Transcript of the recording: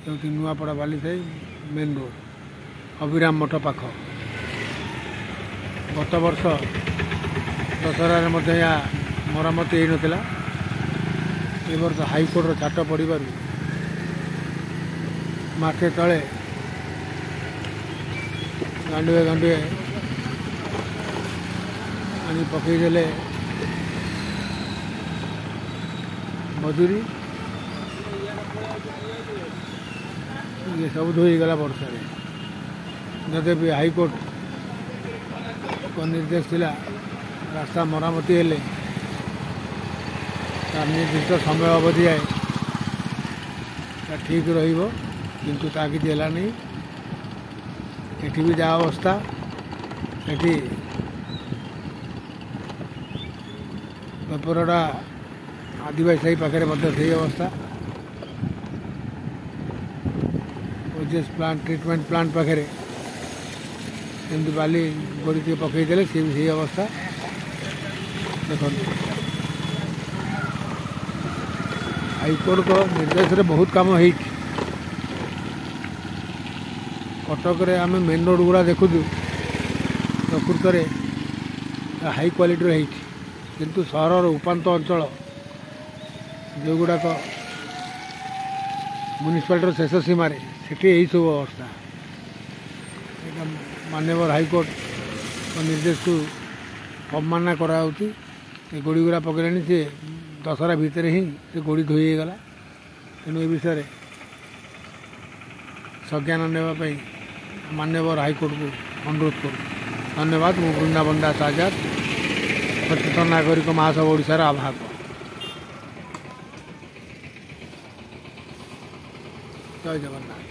जो Nuapada बालीसाई main road अभिराम मठ पाख गत वर्ष दशहरा मरामती हो नाला ए वर्ष हाईकोर्टर छाट पड़ मासे तले गांडुए गांडुए आनी पकईदे मजूरी ये सब धोईगला वर्षा जदे भी हाईकोर्ट को निर्देश थिला रास्ता मरामती हेले निर्दिष्ट समय अवधि आए ठीक रहिबो किंतु ता किछि हेला नहीं एठी भी जा अवस्था एठी पेपरडा आदिवासी साही पाखे से अवस्था ओजेस प्लांट ट्रीटमेंट प्लांट पाखे बाली गोड़ी टे पकईदे सी भी सही अवस्था देखो हाईकोर्ट को निर्देश रे बहुत काम हो कटक रे आम मेन रोड गुड़ा देखु प्रकृत में हाई क्वालिटी हो किंतु सहर उपात अंचल जो गुड़ाक म्युनिसिपालिटी शेष सीमार से सब अवस्था माननीय हाईकोर्ट निर्देश को अवमानना कराऊँगी गोड़ी गुड़ा पकड़े सी दशहरा भितर ही से गोड़ी धोईगला तेणु ए विषय संज्ञान नापी माननीय हाईकोर्ट को अनुरोध करूँ। धन्यवाद। मु वृंदावन दास आजाद सचेतन नागरिक महासभा ओडिशार आवाहक। जय जगन्नाथ।